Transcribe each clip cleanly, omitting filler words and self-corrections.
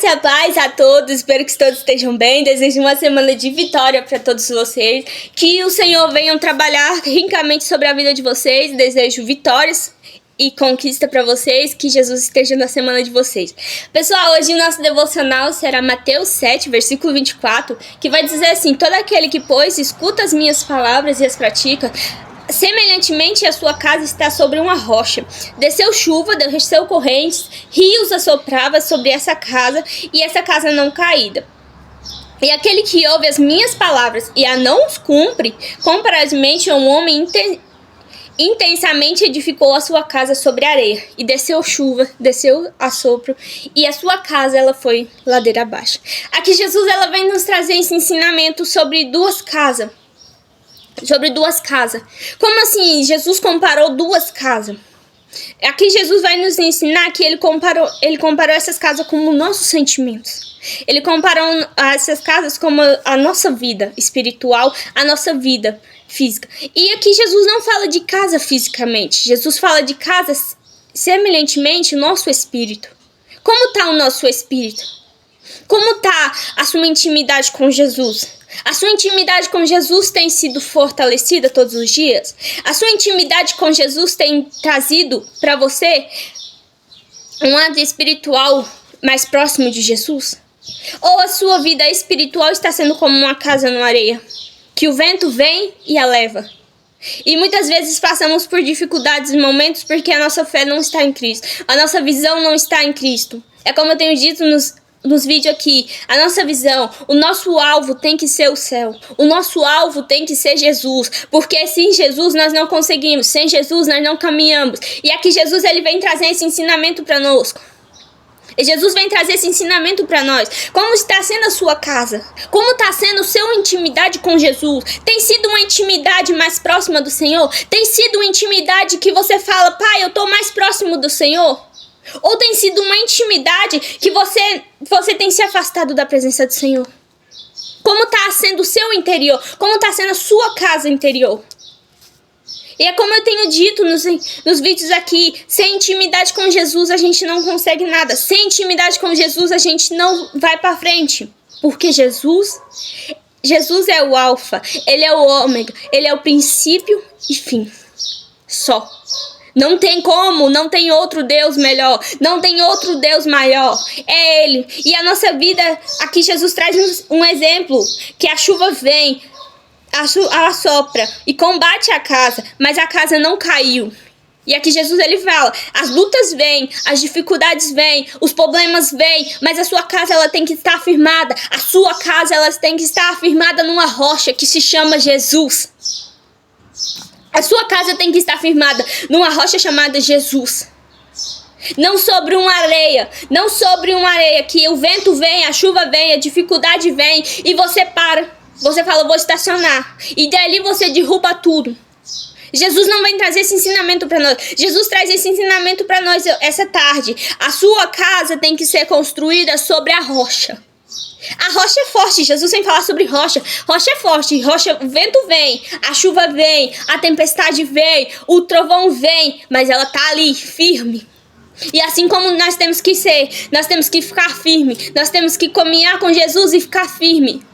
Graça e a paz a todos, espero que todos estejam bem, desejo uma semana de vitória para todos vocês, que o Senhor venha trabalhar ricamente sobre a vida de vocês, desejo vitórias e conquista para vocês, que Jesus esteja na semana de vocês. Pessoal, hoje o nosso devocional será Mateus 7, versículo 24, que vai dizer assim: todo aquele que, pois, escuta as minhas palavras e as pratica, semelhantemente a sua casa está sobre uma rocha. Desceu chuva, desceu correntes, rios assopravam sobre essa casa, e essa casa não caída. E aquele que ouve as minhas palavras e a não os cumpre, comparavelmente a um homem intensamente edificou a sua casa sobre areia. E desceu chuva, desceu assopro, e a sua casa ela foi ladeira abaixo. Aqui Jesus ela vem nos trazer esse ensinamento sobre duas casas. Como assim? Jesus comparou duas casas. Aqui Jesus vai nos ensinar que ele comparou essas casas como nossos sentimentos. Ele comparou essas casas como a nossa vida espiritual, a nossa vida física. E aqui Jesus não fala de casa fisicamente. Jesus fala de casa semelhantemente o nosso espírito. Como está o nosso espírito? Como está a sua intimidade com Jesus? A sua intimidade com Jesus tem sido fortalecida todos os dias? A sua intimidade com Jesus tem trazido para você um lado espiritual mais próximo de Jesus? Ou a sua vida espiritual está sendo como uma casa na areia, que o vento vem e a leva? E muitas vezes passamos por dificuldades e momentos porque a nossa fé não está em Cristo. A nossa visão não está em Cristo. É como eu tenho dito nos vídeos aqui, a nossa visão, o nosso alvo tem que ser o céu. O nosso alvo tem que ser Jesus, porque sem Jesus nós não conseguimos, sem Jesus nós não caminhamos. E aqui Jesus ele vem trazer esse ensinamento para nós. E Jesus vem trazer esse ensinamento para nós. Como está sendo a sua casa? Como está sendo a sua intimidade com Jesus? Tem sido uma intimidade mais próxima do Senhor? Tem sido uma intimidade que você fala: pai, eu estou mais próximo do Senhor? Ou tem sido uma intimidade que você tem se afastado da presença do Senhor? Como está sendo o seu interior? Como está sendo a sua casa interior? E é como eu tenho dito nos vídeos aqui, sem intimidade com Jesus a gente não consegue nada. Sem intimidade com Jesus a gente não vai para frente. Porque Jesus é o alfa, ele é o ômega, ele é o princípio e fim. Só. Não tem como, não tem outro Deus melhor, não tem outro Deus maior, é Ele. E a nossa vida, aqui Jesus traz um exemplo, que a chuva vem, assopra e combate a casa, mas a casa não caiu. E aqui Jesus ele fala, as lutas vêm, as dificuldades vêm, os problemas vêm, mas a sua casa ela tem que estar firmada, a sua casa ela tem que estar firmada numa rocha que se chama Jesus. A sua casa tem que estar firmada numa rocha chamada Jesus. Não sobre uma areia. Não sobre uma areia que o vento vem, a chuva vem, a dificuldade vem e você para. Você fala, vou estacionar. E dali você derruba tudo. Jesus não vem trazer esse ensinamento para nós. Jesus traz esse ensinamento para nós essa tarde. A sua casa tem que ser construída sobre a rocha. A rocha é forte, Jesus vem falar sobre rocha. Rocha é forte, o vento vem, a chuva vem, a tempestade vem, o trovão vem, mas ela tá ali, firme. E assim como nós temos que ser, nós temos que ficar firme, nós temos que caminhar com Jesus e ficar firme.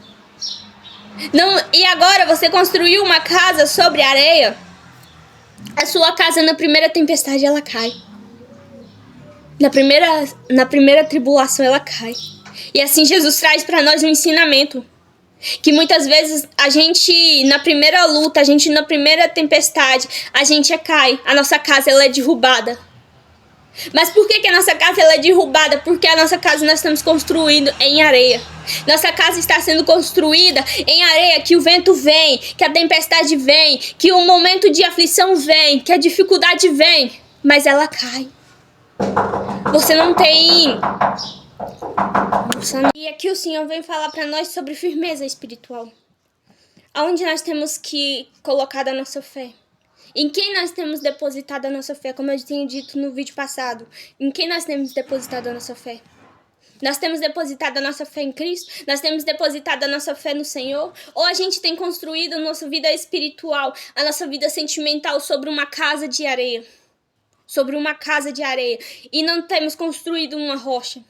E agora você construiu uma casa sobre areia, a sua casa na primeira tempestade ela cai. Na primeira tribulação ela cai. E assim Jesus traz para nós um ensinamento. Que muitas vezes a gente, na primeira luta, a gente na primeira tempestade, a gente cai. A nossa casa ela é derrubada. Mas por que a nossa casa ela é derrubada? Porque a nossa casa nós estamos construindo em areia. Nossa casa está sendo construída em areia, que o vento vem, que a tempestade vem, que o momento de aflição vem, que a dificuldade vem. Mas ela cai. Você não tem... E aqui o Senhor vem falar para nós sobre firmeza espiritual. Aonde nós temos que colocar a nossa fé? Em quem nós temos depositado a nossa fé? Como eu tenho dito no vídeo passado. Em quem nós temos depositado a nossa fé? Nós temos depositado a nossa fé em Cristo? Nós temos depositado a nossa fé no Senhor? Ou a gente tem construído a nossa vida espiritual, a nossa vida sentimental sobre uma casa de areia? Sobre uma casa de areia. E não temos construído uma rocha.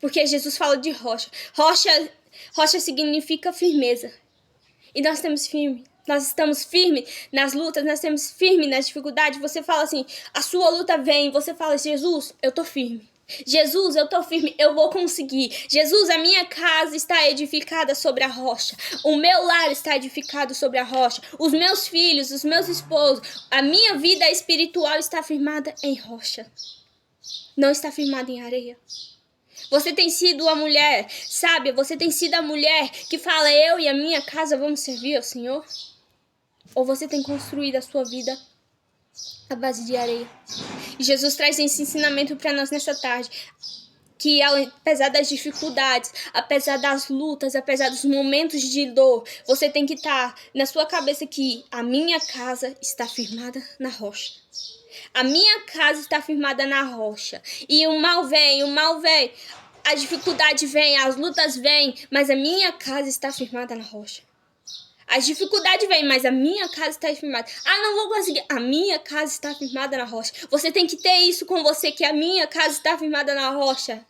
Porque Jesus fala de rocha. Rocha significa firmeza. E nós temos firme. Nós estamos firmes nas lutas, nós estamos firmes nas dificuldades. Você fala assim, a sua luta vem. Você fala, Jesus, eu tô firme. Jesus, eu tô firme, eu vou conseguir. Jesus, a minha casa está edificada sobre a rocha. O meu lar está edificado sobre a rocha. Os meus filhos, os meus esposos, a minha vida espiritual está firmada em rocha. Não está firmada em areia. Você tem sido a mulher sábia, você tem sido a mulher que fala, eu e a minha casa vamos servir ao Senhor? Ou você tem construído a sua vida à base de areia? E Jesus traz esse ensinamento para nós nessa tarde, que apesar das dificuldades, apesar das lutas, apesar dos momentos de dor, você tem que estar na sua cabeça que a minha casa está firmada na rocha. A minha casa está firmada na rocha. E o mal vem, a dificuldade vem, as lutas vêm, mas a minha casa está firmada na rocha. As dificuldades vêm, mas a minha casa está firmada. Ah, não vou conseguir. A minha casa está firmada na rocha. Você tem que ter isso com você, que a minha casa está firmada na rocha.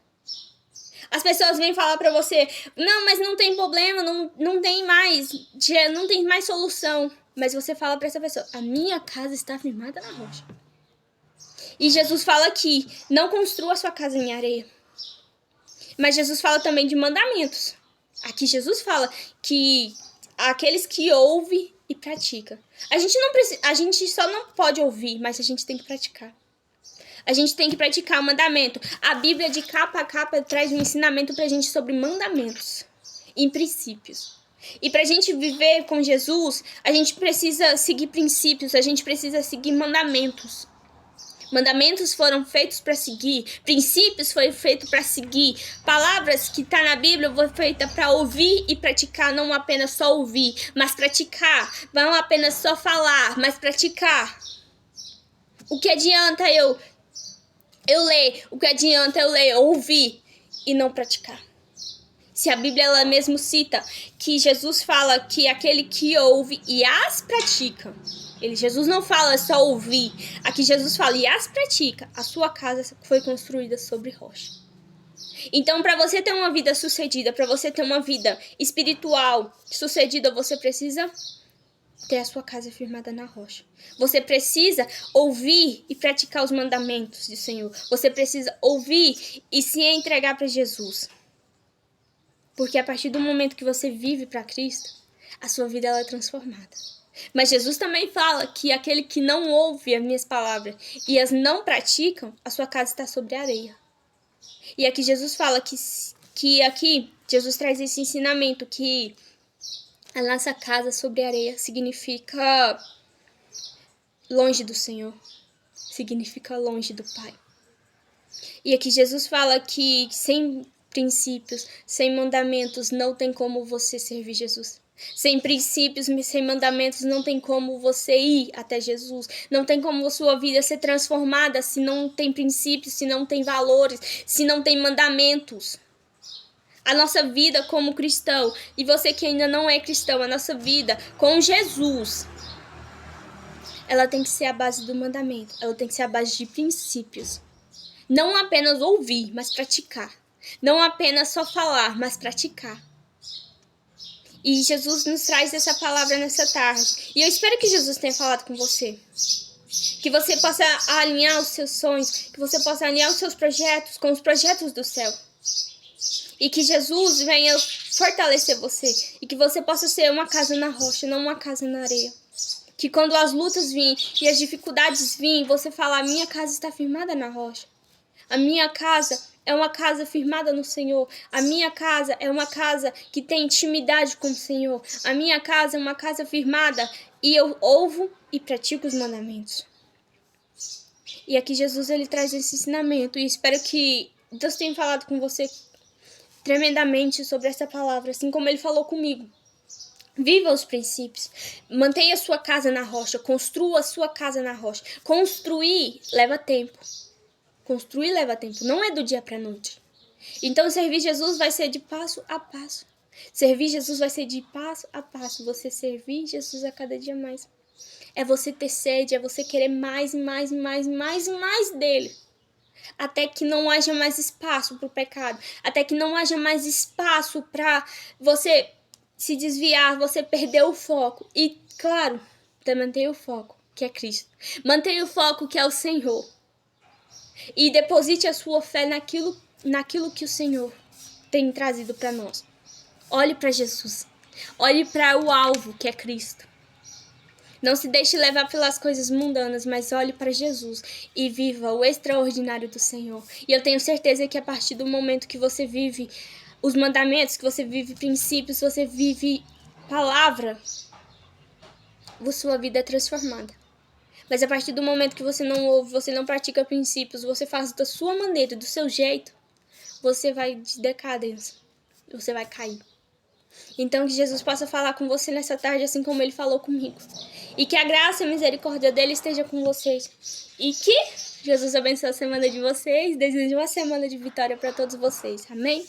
As pessoas vêm falar pra você, não, mas não tem problema, não tem mais solução. Mas você fala pra essa pessoa, a minha casa está firmada na rocha. E Jesus fala que não construa sua casa em areia. Mas Jesus fala também de mandamentos. Aqui Jesus fala que aqueles que ouvem e praticam. A gente só não pode ouvir, mas a gente tem que praticar. A gente tem que praticar o mandamento. A Bíblia de capa a capa traz um ensinamento pra gente sobre mandamentos e princípios. E pra gente viver com Jesus, a gente precisa seguir princípios, a gente precisa seguir mandamentos. Mandamentos foram feitos para seguir, princípios foram feitos para seguir, palavras que tá na Bíblia foram feitas para ouvir e praticar, não apenas só ouvir, mas praticar, não apenas só falar, mas praticar. O que adianta eu ler, o que adianta eu ler, ouvir e não praticar? Se a Bíblia ela mesmo cita que Jesus fala que aquele que ouve e as pratica. Jesus não fala só ouvir. Aqui Jesus fala e as pratica. A sua casa foi construída sobre rocha. Então, para você ter uma vida sucedida, para você ter uma vida espiritual sucedida, você precisa ter a sua casa firmada na rocha. Você precisa ouvir e praticar os mandamentos do Senhor. Você precisa ouvir e se entregar para Jesus. Porque a partir do momento que você vive para Cristo, a sua vida ela é transformada. Mas Jesus também fala que aquele que não ouve as minhas palavras e as não praticam, a sua casa está sobre areia. E aqui Jesus fala que aqui Jesus traz esse ensinamento que a nossa casa sobre areia significa longe do Senhor, significa longe do Pai. E aqui Jesus fala que sem princípios, sem mandamentos, não tem como você servir Jesus. Sem princípios, sem mandamentos, não tem como você ir até Jesus. Não tem como a sua vida ser transformada se não tem princípios, se não tem valores, se não tem mandamentos. A nossa vida como cristão, e você que ainda não é cristão, a nossa vida com Jesus, ela tem que ser a base do mandamento. Ela tem que ser a base de princípios. Não apenas ouvir, mas praticar. Não apenas só falar, mas praticar. E Jesus nos traz essa palavra nessa tarde. E eu espero que Jesus tenha falado com você. Que você possa alinhar os seus sonhos. Que você possa alinhar os seus projetos com os projetos do céu. E que Jesus venha fortalecer você. E que você possa ser uma casa na rocha, não uma casa na areia. Que quando as lutas virem e as dificuldades virem, você fala, a minha casa está firmada na rocha. A minha casa é uma casa firmada no Senhor. A minha casa é uma casa que tem intimidade com o Senhor. A minha casa é uma casa firmada e eu ouvo e pratico os mandamentos. E aqui Jesus ele traz esse ensinamento e espero que Deus tenha falado com você tremendamente sobre essa palavra, assim como ele falou comigo. Viva os princípios. Mantenha a sua casa na rocha. Construa a sua casa na rocha. Construir leva tempo. Construir leva tempo, não é do dia para a noite. Então, servir Jesus vai ser de passo a passo. Servir Jesus vai ser de passo a passo. Você servir Jesus a cada dia mais. É você ter sede, é você querer mais e mais e mais e mais e mais dele. até que não haja mais espaço para o pecado, até que não haja mais espaço para você se desviar, você perder o foco. E, claro, mantenha o foco, que é Cristo. Mantenha o foco, que é o Senhor. E deposite a sua fé naquilo que o Senhor tem trazido para nós. Olhe para Jesus. Olhe para o alvo, que é Cristo. Não se deixe levar pelas coisas mundanas, mas olhe para Jesus e viva o extraordinário do Senhor. E eu tenho certeza que a partir do momento que você vive os mandamentos, que você vive princípios, você vive palavra, a sua vida é transformada. Mas a partir do momento que você não ouve, você não pratica princípios, você faz da sua maneira, do seu jeito, você vai de decadência. Você vai cair. Então que Jesus possa falar com você nessa tarde, assim como ele falou comigo. E que a graça e a misericórdia dele esteja com vocês. E que Jesus abençoe a semana de vocês. Desejo uma semana de vitória para todos vocês. Amém?